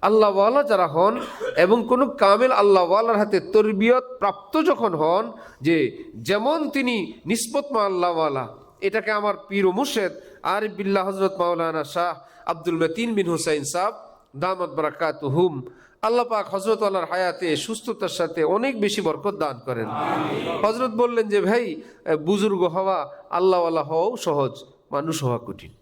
আল্লাহওয়ালা যারা হন এবং কোনো কামেল আল্লাহওয়ালার হাতে তরবিয়ত প্রাপ্ত যখন হন, যে যেমন তিনি নিসবত মা আল্লাহওয়ালা, এটাকে আমার পীর ও মুর্শেদ আরিফ বিল্লাহ হযরত মাওলানা শাহ আব্দুল মতিন বিন হুসাইন সাহেব দামাত বারাকাতুহুম, আল্লাহ পাক হযরত আল্লাহর হায়াতে সুস্থতার সাথে অনেক বেশি বরকত দান করেন। হযরত বললেন যে ভাই, বুজুর্গ হওয়া, আল্লাহওয়ালা হওয়াও সহজ, মানুষ হওয়া কঠিন।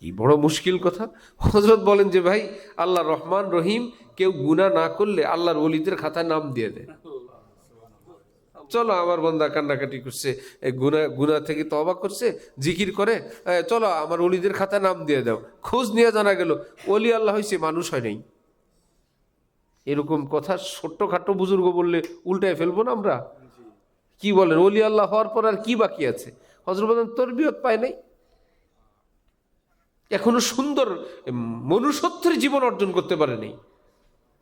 কি বড় মুশকিল কথা। হযরত বলেন যে ভাই, আল্লাহ রহমান রহিম, কেউ গুনাহ না করলে আল্লাহর ওলিদের খাতায় নাম দিয়ে দেয়। চলো, আমার বান্দা কান্নাকাটি করছে, গুনাহ থেকে তওবা করছে, জিকির করে, চলো আমার ওলিদের খাতায় নাম দিয়ে দাও। খোঁজ নিয়ে জানা গেল ওলি আল্লাহ হয়েছে, মানুষ হয় নাই। এরকম কথা ছোট্টখাটো বুজুর্গ বললে উল্টায় ফেলবো না আমরা? কি বলেন, ওলি আল্লাহ হওয়ার পর আর কি বাকি আছে? হযরত বলেন তরবিয়ত পায় নাই, এখনো সুন্দর মনুষ্যত্বের জীবন অর্জন করতে পারেনি।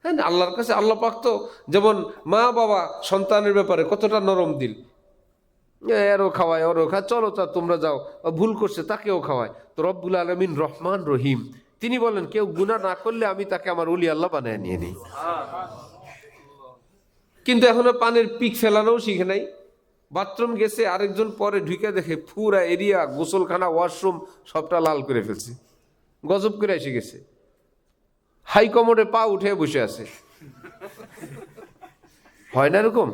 হ্যাঁ, আল্লাহর কাছে আল্লাহ পাক তো যেমন মা বাবা সন্তানের ব্যাপারে কতটা নরম দিল, এরও খাওয়ায়, ওরও খায়, চলো তা তোমরা যাও, ভুল করছে তাকেও খাওয়ায়। তো রব্বুল আলামিন রহমান রহিম, তিনি বলেন কেউ গুনাহ না করলে আমি তাকে আমার ওলি আল্লাহ বানায় নিয়ে নিই। কিন্তু এখনো পানের পিক ফেলানোও শিখে নাই। বাথরুম গেছে, আরেকজন পরে ঢুকে দেখে পুরা এরিয়া, গোসলখানা, ওয়াশরুম সবটা লাল করে ফেলছে, গজব করে এসে গেছে। হাই কমোডে পা উঠে বসে আছে। হয় না এরকম?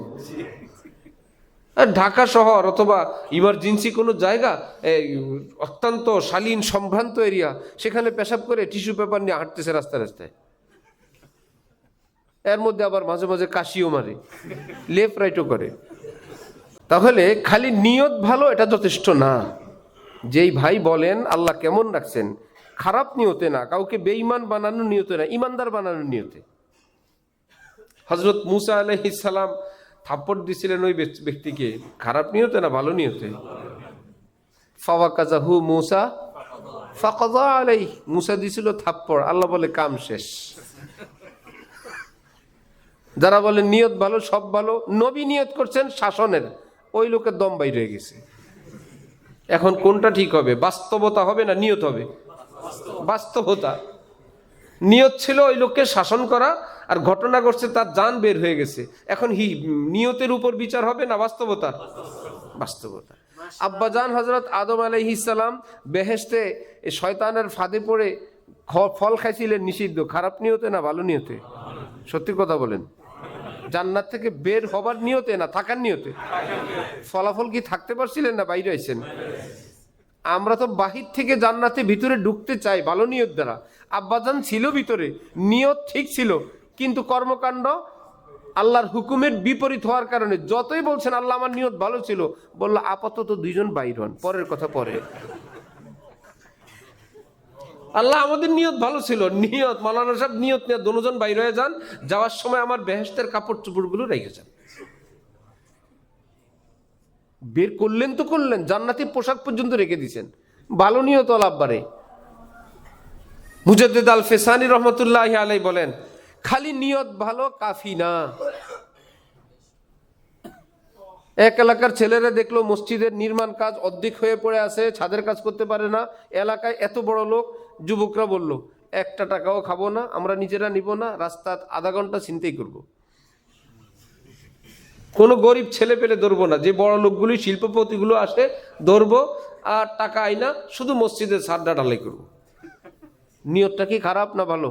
আর ঢাকা শহর অথবা ইমার্জেন্সি কোনো জায়গা, অত্যন্ত শালীন সম্ভ্রান্ত এরিয়া, সেখানে পেশাব করে টিস্যু পেপার নিয়ে হাঁটতেছে রাস্তায় রাস্তায়। এর মধ্যে আবার মাঝে মাঝে কাশিও মারে, লেফট রাইটও করে। তাহলে খালি নিয়ত ভালো এটা যথেষ্ট না। যেই ভাই বলেন আল্লাহ কেমন রাখছেন, খারাপ নিয়তে না, কাউকে বেঈমান বানানোর নিয়তে না, ইমানদার বানানোর নিয়তে। হযরত মুসা আলাইহিস সালাম থাপ্পড় দিছিলেন ওই ব্যক্তিকে, খারাপ নিয়তে না, ভালো নিয়তে। ফাওয়াকাযাহু মুসা ফাকাযা আলাইহি, মুসা দিছিল থাপ্পড়, আল্লাহ বলে কাম শেষ। যারা বলে নিয়ত ভালো, সব ভালো, নবী নিয়ত করছেন শাসনের, ওই লোকের দম বাইরে হয়ে গেছে। এখন কোনটা ঠিক হবে? বাস্তবতা হবে না নিয়ত হবে? বাস্তবতা। নিয়ত ছিল ওই লোককে শাসন করা, আর ঘটনা ঘটছে তার জান বের হয়ে গেছে। এখন নিয়তের উপর বিচার হবে না বাস্তবতা? বাস্তবতা। আব্বাজান হযরত আদম আলাইহিস সালাম বেহেশতে শয়তানের ফাঁদে পড়ে ফল খাইছিলেন নিষিদ্ধ, খারাপ নিয়তে না ভালো নিয়তে? সত্যি কথা বলেন। জান্নাত থেকে বের হবার নিয়তে না থাকার নিয়তে? ফলাফল কি থাকতে পারছিলেন না বাইরে আইছেন? আমরা তো বাহির থেকে জান্নাতে ভিতরে ঢুকতে চাই ভালো নিয়ত দ্বারা। আব্বাজান ছিল ভিতরে, নিয়ত ঠিক ছিল, কিন্তু কর্মকাণ্ড আল্লাহর হুকুমের বিপরীত হওয়ার কারণে, যতই বলছেন আল্লাহ আমার নিয়ত ভালো ছিল, বললো আপাতত দুইজন বাইর হন, পরের কথা পরে। আল্লাহ আমাদের নিয়ত ভালো ছিল, নিয়ত মাওলানা সাহেব নিয়ত নিয়ে দুজন বাইর হয়ে যান, যাওয়ার সময় আমার বেহেশতের কাপড় চোপড়গুলো রেখে যান। বের করলেন তো করলেন, জান্নাতি পোশাক পর্যন্ত রেখে দিয়েছেন, ভালো নিয়ত আল্লাহবারে। মুজাদ্দিদ আল ফেসানি রহমতুল্লাহি আলাইহি বলেন, খালি নিয়ত ভালো কাফি না। এক এলাকার ছেলেরা দেখলো মসজিদের নির্মাণ কাজ অর্ধেক হয়ে পড়ে আছে, ছাদের কাজ করতে পারে না। এলাকায় এত বড় লোক, যুবকরা বলল একটা টাকাও খাবো না, আমরা নিজেরা নিব না, রাস্তা আধা ঘন্টা ছিনতাই করব। কোনো গরিব ছেলে পেলে ধরবো না, যে বড় লোকগুলি শিল্পপতিগুলো আসে ধরবো, আর টাকা আইনা শুধু মসজিদের ছাদটা ঢালাই করবো। নিয়তটা কি খারাপ না ভালো?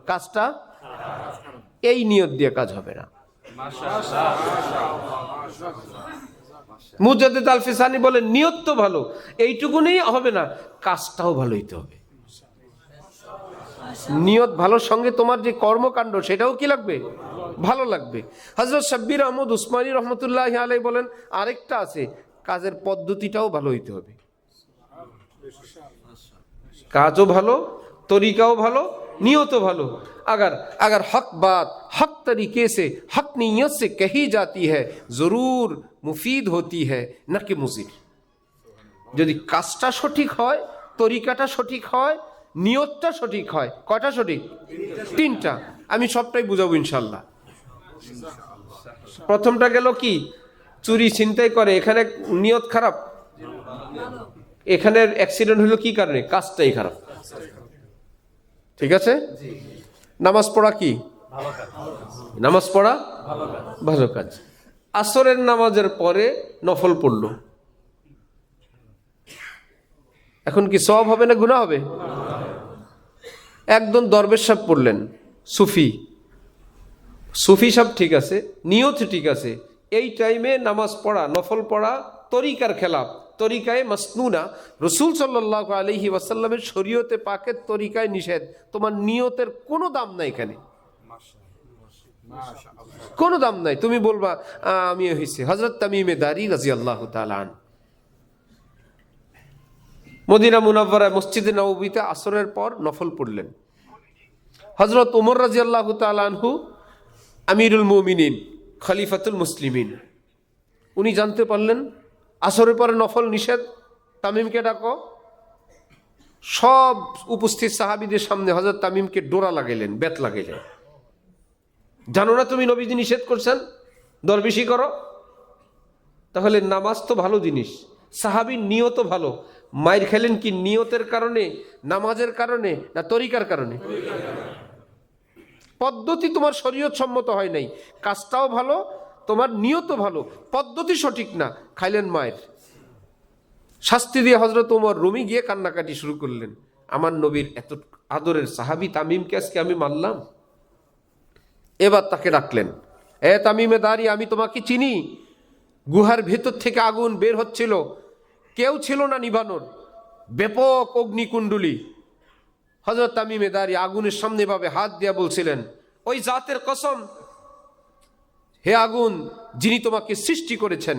কাজটা এই নিয়ত দিয়ে কাজ হবে না। মুজাদ্দিদ আল ফিসানি বলেন নিয়ত তো ভালো, এইটুকুনি হবে না, কাজটাও ভালো হইতে হবে। নিয়ত ভালোর সঙ্গে তোমার যে কর্মকাণ্ড সেটাও কি লাগবে? ভালো লাগবে। হযরত শাব্বির আহমদ উসমানী রহমতুল্লাহি আলাইহি বলেন আরেকটা আছে, কাজের পদ্ধতিটাও ভালো হইতে হবে। কাজও ভালো, তরিকাও ভালো, নিয়তও ভালো। अगर हक बात हक तरीके से हक नीयत से कही जाती है जरूर मुफीद होती है न कि मुज़िर। যদি কাজটা সঠিক হয়, তরিকাটা সঠিক হয়, নিয়তটা সঠিক হয়, কয়টা সঠিক? তিনটা। আমি সবটাই বুঝাবো ইনশাআল্লাহ। প্রথমটা গেল কি, চুরি ছিনতাই করে, এখানে নিয়ত খারাপ, এখানে অ্যাক্সিডেন্ট হলো কি কারণে? কাজটাই খারাপ। ঠিক আছে? নামাজ পড়া কি? নামাজ পড়া ভালো কাজ। আসরের নামাজের পরে নফল পড়ল, এখন কি সওয়াব হবে না গুনাহ হবে? একদম দরবেশ সাহেব পড়লেন, সুফি সাহেব, ঠিক আছে, নিয়ত ঠিক আছে, এই টাইমে নামাজ পড়া, নফল পড়া তরিকার খেলাফ, তরিকায় মাসনুনা, রসুল সাল্লাল্লাহু আলাইহি ওয়াসাল্লামের শরীয়তে পাকের তরিকায় নিষেধ, তোমার নিয়তের কোনো দাম নাই, এখানে কোনো দাম নাই। তুমি বলবা আমি হয়েছে। হযরত তামিমে দারি রাদিয়াল্লাহু তাআলা আনহু মদিনা মুনাওয়ারা মসজিদে নববীতে আসরের পর নফল পড়লেন। হযরত ওমর রাদিয়াল্লাহু তাআলা আনহু আমিরুল মুমিনিন, খলিফাতুল মুসলিমিন, উনি জানতে পারলেন আসরের পরে নফল নিষেধ, তামিমকে ডাকো। সব উপস্থিত সাহাবীদের সামনে হযরত তামিমকে ডোরা লাগাইলেন, বেত লাগাইলেন। জানো না তুমি নবীজি নিষেধ করছেন দরবেশি করো? তাহলে নামাজ তো ভালো জিনিস, সাহাবীর নিয়ত ভালো, মায়ের খেলেন কি নিয়তের কারণে, নামাজের কারণে, না তরিকার কারণে? পদ্ধতি তোমার শরীয়ত সম্মত হয় নাই, কাজটাও ভালো, তোমার নিয়ত ভালো, পদ্ধতি সঠিক না, খাইলেন মায়ের। শাস্তি দিয়ে হযরত ওমর রুমি গিয়ে কান্নাকাটি শুরু করলেন, আমার নবীর এত আদরের সাহাবী তামিমকে আজকে আমি মারলাম। এবার তাকে ডাকলেন, এ তামিমে দারি, আমি তোমাকে চিনি, গুহার ভেতর থেকে আগুন বের হচ্ছিল, কেউ ছিল না নিভানোর, ব্যাপক অগ্নিকুণ্ডলী। হযরত তামিমে দারি আগুনের সামনে ভাবে হাত দিয়া বলছিলেন, ওই জাতের কসম, হে আগুন, যিনি তোমাকে সৃষ্টি করেছেন,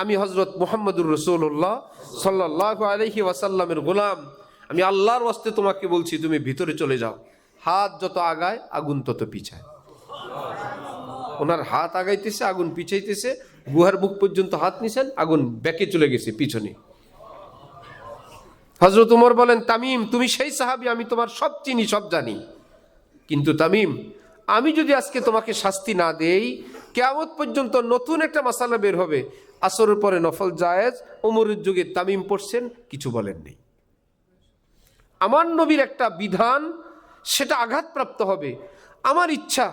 আমি হযরত মুহাম্মদুর রাসূলুল্লাহ সাল্লাল্লাহু আলাইহি ওয়াসাল্লামের গোলাম, আমি আল্লাহর ওয়াস্তে তোমাকে বলছি তুমি ভিতরে চলে যাও। হাত যত আগায় আগুন তত পিছায়। ওনার হাত আগাইতেছে, আগুন পিছাইতেছে, গুহার মুখ পর্যন্ত হাত নিছেন, আগুন ব্যাকে চলে গেছে পিছনে। হযরত ওমর বলেন, তামিম তুমি সেই সাহাবী, আমি তোমার সব চিনি, সব জানি, কিন্তু তামিম, আমি যদি আজকে তোমাকে শাস্তি না দেই, কিয়ামত পর্যন্ত নতুন একটা মাসালা বের হবে, আসরের পরে নফল জায়েজ, ওমরের যুগে তামিম পড়ছেন, কিছু বলেননি। আমার নবীর একটা বিধান, সেটা আঘাতপ্রাপ্ত হবে, আমার ইচ্ছা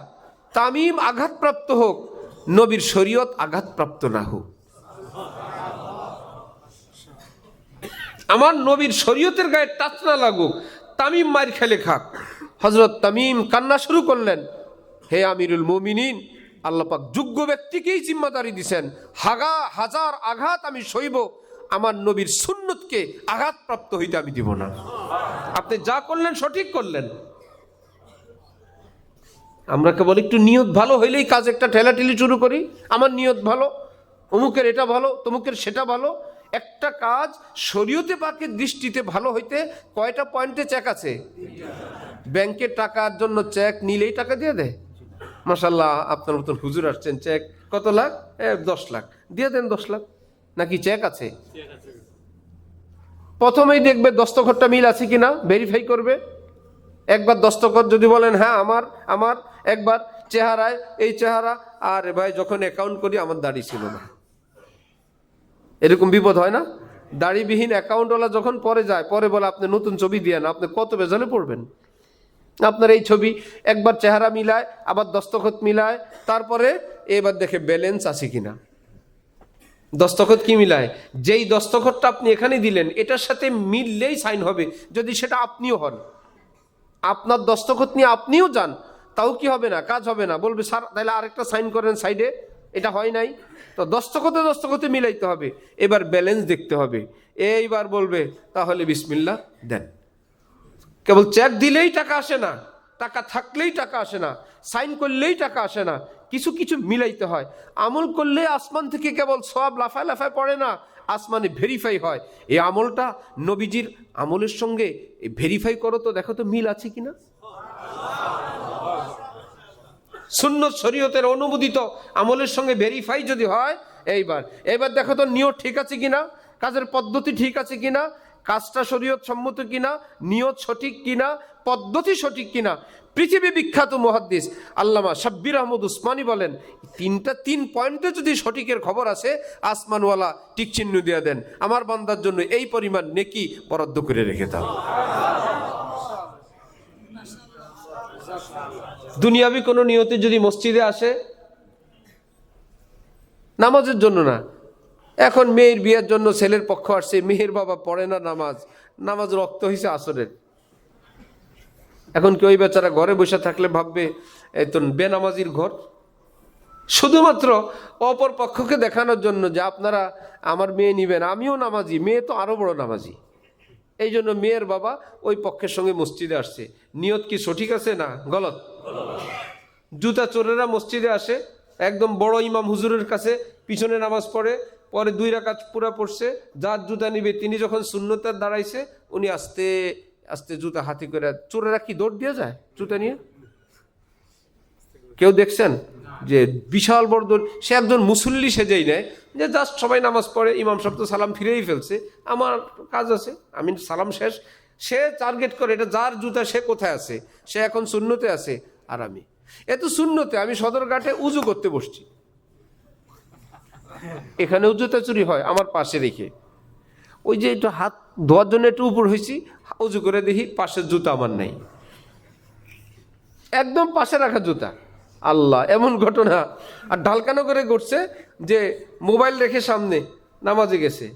তামিম আঘাতপ্রাপ্ত হোক, নবীর শরীয়ত আঘাতপ্রাপ্ত না হোক। আমার নবীর শরীয়তের গায়ে টাচ না লাগুক, তামিম মার খেলে খাক। হযরত তামিম কান্না শুরু করলেন, হে আমিরুল মুমিনিন, আল্লাহ পাক যোগ্য ব্যক্তিকেই জিম্মাদারি দিছেন, হাজার আঘাত আমি সইব, আমার নবীর সুন্নতকে আঘাতপ্রাপ্ত হইতে আমি দিব না। আপনি যা করলেন সঠিক করলেন। আমরা কেবল একটু নিয়ত ভালো হইলেই কাজ একটা ঠেলাঠেলি শুরু করি, আমার নিয়ত ভালো, অমুকের এটা ভালো, তমুকের সেটা ভালো। একটা কাজ শরীয়তে পাকের দৃষ্টিতে ভালো হইতে কয়টা পয়েন্টে চেক আছে? ব্যাংকের টাকার জন্য চেক নিলেই টাকা দিয়ে দেয়, মাশাআল্লাহ আপনার মতন হুজুর আসছেন, চেক কত লাখ? 10 লাখ, দিয়ে দেন 10 লাখ, নাকি চেক আছে? প্রথমেই দেখবে দস্তখতটা মিল আছে কিনা, ভেরিফাই করবে। একবার দস্তখত যদি বলেন হ্যাঁ আমার, একবার চেহারায় এই চেহারা, আর ভাই যখন অ্যাকাউন্ট করি আমার দাড়ি ছিল না, এরকম বিপদ হয় না? দাড়িবিহীন অ্যাকাউন্টওয়ালা যখন পরে যায়, পরে বলে আপনি নতুন ছবি দিয়ে না, আপনি কত বেজালে পড়বেন? আপনার এই ছবি, একবার চেহারা মিলায়, আবার দস্তখত মিলায়, তারপরে এবার দেখে ব্যালেন্স আছে কিনা। দস্তখত কি মিলায়? যেই দস্তখতটা আপনি এখানে দিলেন, এটার সাথে মিললেই সাইন হবে, যদি সেটা আপনিও হন। আপনার দস্তখত নিয়ে আপনিও যান, তাও কি হবে না, কাজ হবে না, বলবে স্যার তাহলে আরেকটা সাইন করেন সাইডে, এটা হয় নাই। তো দস্তখতে মিলাইতে হবে, এবার ব্যালেন্স দেখতে হবে, এইবার বলবে তাহলে বিসমিল্লাহ দেন। কেবল চেক দিলেই টাকা আসে না, টাকা থাকলেই টাকা আসে না, সাইন করলেই টাকা আসে না, কিছু কিছু মিলাইতে হয়। আমল করলে আসমান থেকে কেবল সওয়াব লাফায় লাফায় পড়ে না, আসমানে ভেরিফাই হয়। এই আমলটা নবীজির আমলের সঙ্গে ভেরিফাই করো তো, দেখো তো মিল আছে কিনা। সুন্নত শরীয়তের অনুমোদিত আমলের সঙ্গে ভেরিফাই যদি হয়, এইবার দেখো তো নিয়ত ঠিক আছে কিনা, কাজের পদ্ধতি ঠিক আছে কিনা, কাজটা শরীয়ত সম্মত কিনা, নিয়ত সঠিক কিনা, পদ্ধতি সঠিক কিনা। পৃথিবী বিখ্যাত মুহাদ্দিস আল্লামা শাব্বির আহমদ উসমানী বলেন, 3 পয়েন্টে যদি সঠিকের খবর আছে, আসমানওয়ালা টিক চিহ্ন দিয়ে দেন, আমার বান্দার জন্য এই পরিমাণ নেকি বরাদ্দ করে রেখে দাও। দুনিয়াবি কোনো নিয়তে যদি মসজিদে আসে, নামাজের জন্য না। এখন মেয়ের বিয়ের জন্য ছেলের পক্ষ আসছে, মেয়ের বাবা পড়ে না নামাজ রক্ত হয়েছে আসরের। এখন কি ওই বেচারা ঘরে বসে থাকলে ভাববে এই তো বেনামাজির ঘর? শুধুমাত্র অপর পক্ষকে দেখানোর জন্য যে আপনারা আমার মেয়ে নিবেন, আমিও নামাজি, মেয়ে তো আরো বড় নামাজি। এই জন্য মেয়ের বাবা ওই পক্ষের সঙ্গে মসজিদে আসছে। নিয়ত কি সঠিক আছে না গলত? জুতা চোরেরা মসজিদে আসে, একদম বড় ইমাম হুজুরের কাছে পিছনে নামাজ পড়ে, পরে 2 রাকাত পুরা পড়ছে, যার জুতা নিবে তিনি যখন সুন্নতের দাঁড়াইছে, উনি আস্তে আস্তে জুতা হাতি করে, চোরেরা কি দৌড় দিয়ে যায় জুতা নিয়ে? কেউ দেখছেন যে বিশাল বড় দৌড়? সে একজন মুসল্লি সেজেই নেয় যে জাস্ট সবাই নামাজ পড়ে, ইমাম সাহেব তো সালাম ফিরেই ফেলছে, আমার কাজ আছে, আমি সালাম শেষ। সে টার্গেট করে এটা যার জুতা সে কোথায় আছে, সে এখন সুন্নতে আছে, আর আমি এত সুন্নতে, আমি সদরঘাটে উজু করতে বসছি, এখানেও জুতা চুরি হয় আমার পাশে রেখে, ওই যে একটু হাত ধোয়ার জন্য একটু উপর হয়েছি, উজু করে দেখি পাশের জুতা আমার নাই, একদম পাশে রাখা জুতা। আল্লাহ, এমন ঘটনা। আর ঢালকানো করে করছে যে মোবাইল রেখে সামনে নামাজে গেছে।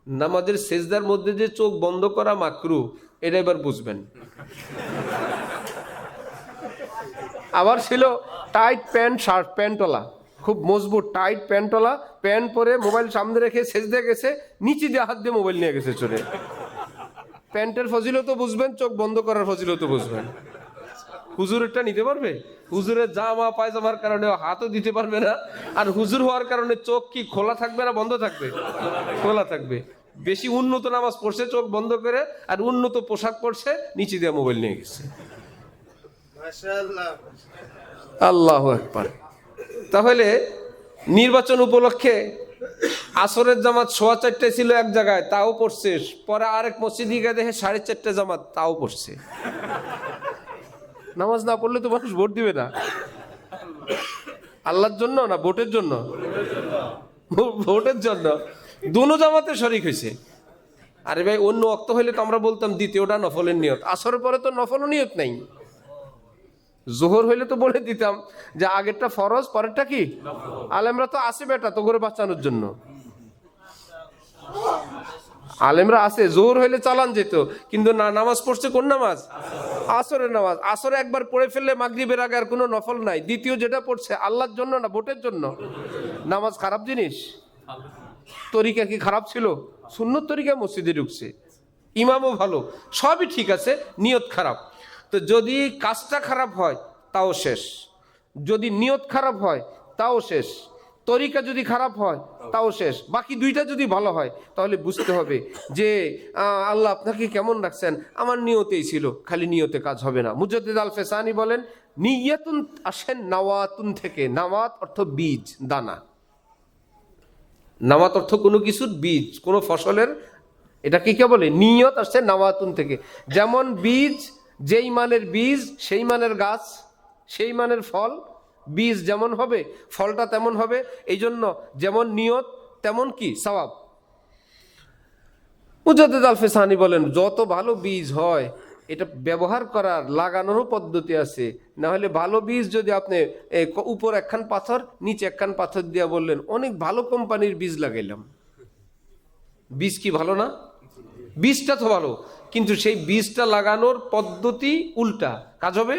নামাজের সেজদার মধ্যে যে চোখ বন্ধ করা মাকরু, এটা এবার বুঝবেন। আবার ছিল টাইট প্যান্ট, শার্ট প্যান্টওয়ালা, খুব মজবুত টাইট প্যান্টওয়ালা, প্যান্ট পরে মোবাইল সামনে রেখে সেজদা গেছে, নিচে দিয়ে হাত দিয়ে মোবাইল নিয়ে গেছে চলে। প্যান্টের ফজিলত বুঝবেন, চোখ বন্ধ করার ফজিলত বুঝবেন। হুজুরেরটা নিতে পারবে? হুজুরের জামা পায়জামার কারণে হাতও দিতে পারবে না, আর হুজুর হওয়ার কারণে চোখ কি খোলা থাকবে না বন্ধ থাকবে? খোলা থাকবে। বেশি উন্নত নামাজ পড়ছে চোখ বন্ধ করে, আর উন্নত পোশাক পড়ছে নিচে দিয়ে মোবাইল নিয়ে গেছে। আল্লাহু আকবার। তাহলে নির্বাচন উপলক্ষে আসরের জামাত 4:15 ছিল এক জায়গায়, তাও পড়ছে, পরে আরেক মসজিদে গিয়ে দেখে 4:30 জামাত, তাও পড়ছে। নামাজ না পড়লে তো মানুষ ভোট দিবে না। আল্লাহর জন্য না ভোটের জন্য? ভোটের জন্য। দুনো জামাতে শরিক হয়েছে। আরে ভাই, অন্য ওয়াক্ত হইলে তো আমরা বলতাম দ্বিতীয়টা নফলের নিয়ত, আসরের পরে তো নফল নিয়ত নাই। জোহর হইলে তো বলে দিতাম যে আগেরটা ফরজ, পরেরটা কি? আলেমরা তো আছে বেটা তো করে বাঁচানোর জন্য, আলেমরা আছে। জোহর হইলে চালান যেত, কিন্তু না, নামাজ পড়ছে কোন নামাজ? আসরের নামাজ। আসরে একবার পড়ে ফেললে মাগরিবের আগে আর কোনো নফল নাই। দ্বিতীয় যেটা পড়ছে আল্লাহর জন্য না ভোটের জন্য? নামাজ খারাপ জিনিস? তরিকা কি খারাপ ছিল? সুন্নত তরিকা মসজিদে ঢুকছে, ইমামও ভালো, সবই ঠিক আছে, নিয়ত খারাপ। তো যদি কাজটা খারাপ হয় তাও শেষ, যদি নিয়ত খারাপ হয় তাও শেষ, তরিকা যদি খারাপ হয় তাও শেষ। বাকি দুইটা যদি ভালো হয় তাহলে বুঝতে হবে যে আল্লাহ আপনাকে কেমন রাখছেন, আমার নিয়তেই ছিল, খালি নিয়তে কাজ হবে না। মুজাদ্দিদ আল ফেসানি বলেন, নিয়াতুন আসেন নাওয়াতুন থেকে। নাওয়াত অর্থ বীজ, দানা। নাওয়াত অর্থ কোনো কিছুর বীজ, কোনো ফসলের, এটা কি কে বলে? নিয়ত আসছে নাওয়াতুন থেকে। যেমন বীজ, যেই মানের বীজ সেই মানের গাছ, সেই মানের ফল। বীজ যেমন হবে ফলটা তেমন হবে। এই জন্য যেমন নিয়ত তেমন কি সওয়াব। মুজাদ্দিদ আল ফেসানি বলেন, যত ভালো বীজ হয় এটা ব্যবহার করার, লাগানোরও পদ্ধতি আছে। না হলে ভালো বীজ যদি আপনি উপর একখান পাথর নিচে একখান পাথর দিয়া বললেন অনেক ভালো কোম্পানির বীজ লাগাইলাম, বীজ কি ভালো না? বীজটা তো ভালো, কিন্তু সেই বীজটা লাগানোর পদ্ধতি উল্টা, কাজ হবে?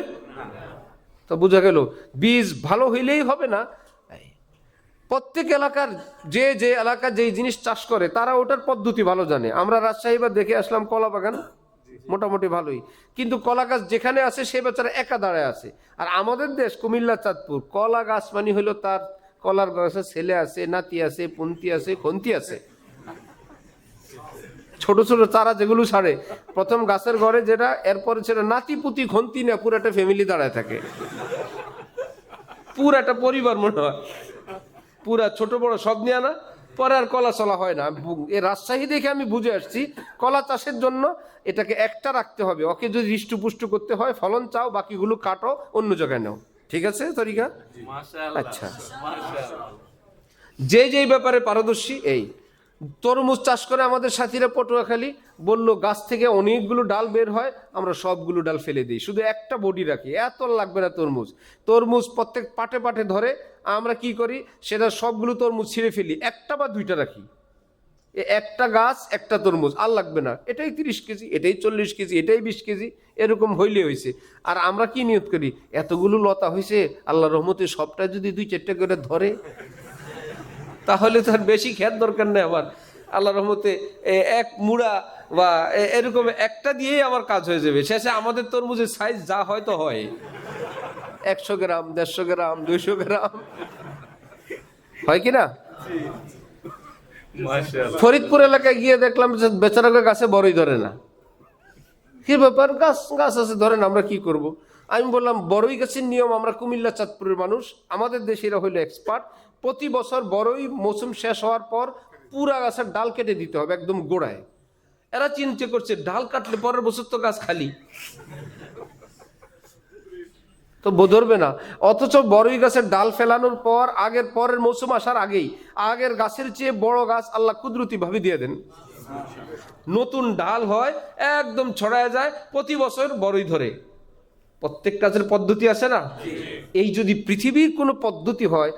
তো বোঝা গেল বীজ ভালো হইলেই হবে না। প্রত্যেক এলাকার যে যে এলাকা যেই জিনিস চাষ করে তারা ওটার পদ্ধতি ভালো জানে। আমরা রাজশাহী বা দেখে আসলাম কলা বাগান, মোটামুটি ভালোই, কিন্তু কলা গাছ যেখানে আছে সে বেচারা একা দাঁড়ায় আছে। আর আমাদের দেশ কুমিল্লা চাঁদপুর, কলা গাছ মানে হইলো তার কলার গাছে ছেলে আছে, নাতি আছে, পুন্তি আছে, খন্তি আছে, ছোট ছোট চারা যেগুলো ছাড়ে প্রথম গাছের ঘরে যেটা, এরপরে সেটা নাতি পুতি খন্তি না পুরো একটা ফ্যামিলি দাঁড়ায় থাকে, পুরো একটা পরিবার মনে হয়, পুরা ছোট বড় সব নিয়ে না, পরে আর কলা চলা হয় না। এই রাজশাহী দেখে আমি বুঝে আসছি কলা চাষের জন্য এটাকে একটা রাখতে হবে, ওকে যদি হৃষ্টপুষ্ট করতে হয় ফলন চাও, বাকিগুলো কাটো, অন্য জায়গায় নাও, ঠিক আছে তরিকা? আচ্ছা, যে যেই ব্যাপারে পারদর্শী এই। তরমুজ চাষ করে আমাদের সাথীরা পটুয়াখালী, বললো গাছ থেকে অনেকগুলো ডাল বের হয়, আমরা সবগুলো ডাল ফেলে দিই, শুধু একটা বডি রাখি, এত লাগবে না তরমুজ। তরমুজ প্রত্যেক পাটে পাটে ধরে, আমরা কি করি, সেটা সবগুলো তরমুজ ছিঁড়ে ফেলি, একটা বা দুইটা রাখি। একটা গাছ একটা তরমুজ, আর লাগবে না, এটাই 30 কেজি, এটাই 40 কেজি, এটাই 20 কেজি, এরকম হইলে হয়েছে। আর আমরা কি নিয়ত করি, এতগুলো লতা হয়েছে, আল্লাহ রহমতে সবটা যদি 2-4টা করে ধরে, তাহলে তো আর বেশি খেত দরকার নেই আমার, আল্লাহ রহমতে এক মুড়া বা এরকম একটা দিয়েই আমার কাজ হয়ে যাবে। শেষে আমাদের তরমুজের সাইজ যা হয় তো হয়, 100 গ্রাম, 150 গ্রাম, 200 গ্রাম, হয় কিনা? ফরিদপুর এলাকায় গিয়ে দেখলাম যে বেচারা গাছে বড়ই ধরে না। কি ব্যাপার, গাছ আছে ধরে না, আমরা কি করব? আমি বললাম, বড়ই গাছের নিয়ম, আমরা কুমিল্লা চাঁদপুরের মানুষ, আমাদের দেশে এরা হইলো এক্সপার্ট, প্রতি বছর বড়ই মৌসুম শেষ হওয়ার পর পুরা গাছের ডাল কেটে দিতে হবে একদম গোড়ায়। এরা চিন্তা করছে ডাল কাটলে পরের বছর তো গাছ খালি, তো ধরবে না। অথচ বড়ই গাছের ডাল ফেলানোর পর পরের মৌসুম আসার আগেই আগের গাছের চেয়ে বড় গাছ আল্লাহ কুদরতি ভাবে দিয়ে দেন, নতুন ডাল হয়, একদম ছড়ায় যায়, প্রতি বছর বড়ই ধরে। প্রত্যেক কাজের পদ্ধতি আছে না? এই যদি পৃথিবীর কোনো পদ্ধতি হয়,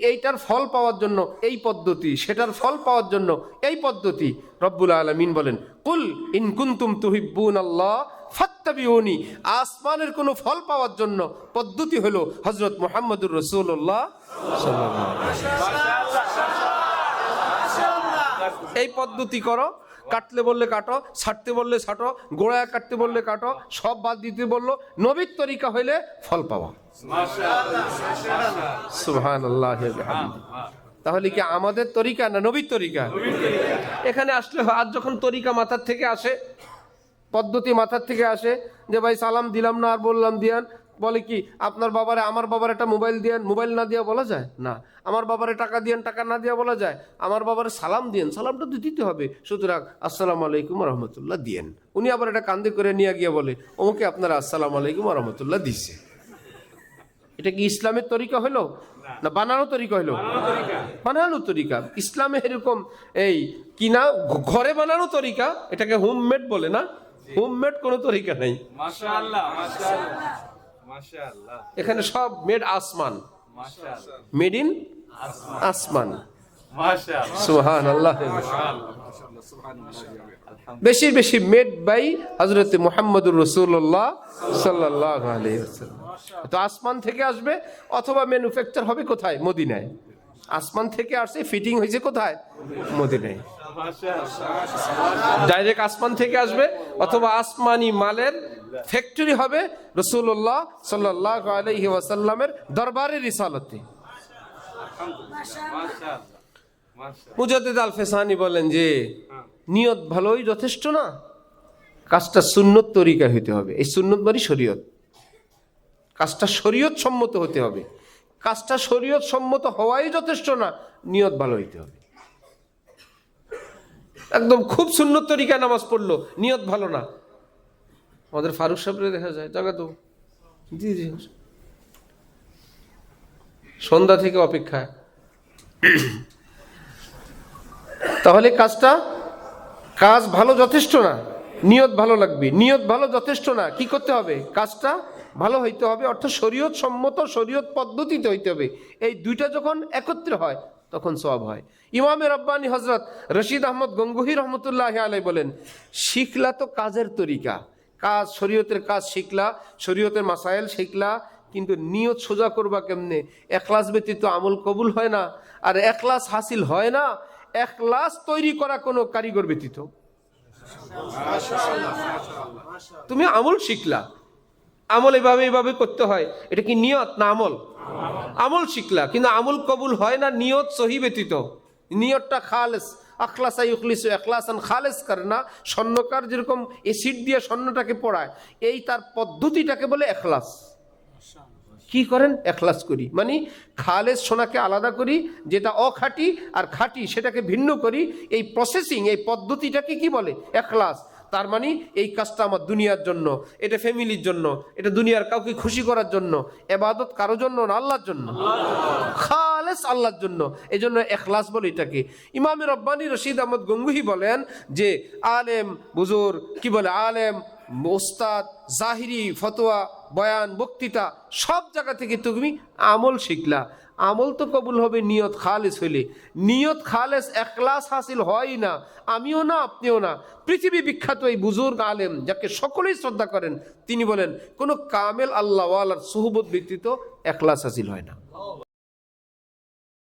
এইটার ফল পাওয়ার জন্য এই পদ্ধতি, সেটার ফল পাওয়ার জন্য এই পদ্ধতি, রব্বুল আলামিন বলেন, কুল ইন কুনতুম তুহিব্বুনাল্লাহ ফাত্তাবিউনি। আসমানের কোনো ফল পাওয়ার জন্য পদ্ধতি হলো হযরত মুহাম্মদুর রাসূলুল্লাহ সাল্লাল্লাহু আলাইহি ওয়াসাল্লাম। এই পদ্ধতি করো, কাটলে বললে কাটো, ছাড়তে বললে ছাটো, গোড়ায় কাটতে বললে কাটো, সব বাদ দিতে বললো, নবীর তরিকা হইলে ফল পাওয়া। সুবহানাল্লাহ। তাহলে কি আমাদের তরিকা না নবীর তরিকা? এখানে আসলে আজ যখন তরিকা মাথার থেকে আসে, পদ্ধতি মাথার থেকে আসে, যে ভাই সালাম দিলাম না আর বললাম দিয়ান, বলে কি আপনার বাবারে, আমার বাবার একটা মোবাইল দিয়ান, মোবাইল না দিয়া বলা যায় না, আমার বাবারে টাকা দিয়ান, টাকা না দিয়া বলা যায়, আমার বাবারে সালাম দিয়েন, সালামটা তো দিতে হবে, সুতরাং আসসালামু আলাইকুম রহমতুল্লাহ দিয়েন। উনি আবার এটা কান্দে করে নিয়ে গিয়ে বলে, ওকে আপনারা আসসালামু আলাইকুম রহমতুল্লাহ দিছে। এটা কি ইসলামের তরিকা হলো না বানানো তরিকা হলো? বানানো তরিকা। ইসলামে এরকম এই কিনা ঘরে বানানো তরিকা, এটাকে হোমমেড বলে না, হোমমেড কোনো তরিকা নাই। মাশাআল্লাহ, মাশাআল্লাহ, মাশাআল্লাহ। এখানে সব মেড আসমান, মাশাআল্লাহ, মেড ইন আসমান, মাশাআল্লাহ, সুবহানাল্লাহ। বেশি বেশি মেড বাই হযরত মুহাম্মদুর রাসূলুল্লাহ সাল্লাল্লাহু আলাইহি ওয়াসাল্লাম। তো আসমান থেকে আসবে অথবা ম্যানুফ্যাকচার হবে কোথায়? মদিনায়। আসমান থেকে আসছে, ফিটিং হয়েছে কোথায়? মদিনায়। ডাইরেক্ট আসমান থেকে আসবে অথবা আসমানি মালের ফ্যাক্টরি হবে রাসূলুল্লাহ সাল্লাল্লাহু আলাইহি ওয়াসাল্লামের দরবারে রিসালাতে। মুজাদ্দিদ আল ফেসানি বলেন যে নিয়ত ভালোই যথেষ্ট না, কাজটা সুন্নত তরিকা হইতে হবে। এই সুন্নত মানে শরীয়ত, কাজটা শরীয়ত সম্মত হতে হবে। কাজটা শরীয়ত সম্মত হওয়াই যথেষ্ট না, নিয়ত ভালো হইতে হবে। একদম খুব সুন্নত তরিকায় নামাজ পড়লো, নিয়ত ভালো না। আমাদের ফারুক সাহেবরে দেখা যায়, জায়গা তো জি জি সন্ধ্যা থেকে অপেক্ষায়। তাহলে কাজ ভালো যথেষ্ট না, নিয়ত ভালো লাগবে। নিয়ত ভালো যথেষ্ট না, কি করতে হবে? কাজটা ভালো হইতে হবে, অর্থাৎ শরীয়ত সম্মত, শরীয়ত পদ্ধতিতে হইতে হবে। এই দুইটা যখন একত্রে হয় তখন সওয়াব হয়। ইমামে রব্বানী হযরত রশিদ আহমদ গঙ্গুহি রহমতুল্লাহ আলাইহি বলেন, শিখলা তো কাজের তরিকা, কাজ শরীয়তের কাজ শিখলা, শরীয়তের মাসাইল শিখলা, কিন্তু নিয়ত সোজা করবা কেমনে? এখলাস ব্যতীত আমল কবুল হয় না, আর এখলাস হাসিল হয় না এখলাস তৈরি করা কোনো কারিগর ব্যতীত। তুমি আমল শিখলা, আমল এভাবে করতে হয়, এটা কি নিয়ত না আমল? আমল শিখলা, কিন্তু আমল কবুল হয় না নিয়ত সহি ব্যতীত। নিয়তটা খালেস, আখলাসা ইখলিসু ইখলাসান খালেস করনা, স্বর্ণকার যেরকম এসিড দিয়ে স্বর্ণটাকে পড়ায়, এই তার পদ্ধতিটাকে বলে এখলাস। কি করেন? এখলাস করি, মানে খালেস সোনাকে আলাদা করি, যেটা অখাঁটি আর খাঁটি সেটাকে ভিন্ন করি। এই প্রসেসিং, এই পদ্ধতিটাকে কি বলে? এখলাস। তার মানে এই কাজটা আমার দুনিয়ার জন্য, এটা ফ্যামিলির জন্য, এটা দুনিয়ার কাউকে খুশি করার জন্য, ইবাদত কারোর জন্য না, আল্লাহর জন্য। খালেস খালেস আল্লাহর জন্য, এই জন্য এখলাস বলে এটাকে। ইমাম রব্বানী রশিদ আহমদ গঙ্গুহি বলেন যে আলেম বুজুর কি বলে, আলেম ওস্তাদ জাহিরি ফতোয়া বয়ান বক্তৃতা সব জায়গা থেকে তুমি আমল শিখলা, আমল তো কবুল হবে নিয়ত খালেস হইলে। নিয়ত খালেস এখলাস হাসিল হয় না, আমিও না আপনিও না। পৃথিবী বিখ্যাত এই বুজুর্গ আলেম যাকে সকলেই শ্রদ্ধা করেন, তিনি বলেন কোনো কামেল আল্লাহওয়ালার সুহবত ব্যতীত এখলাস হাসিল হয় না।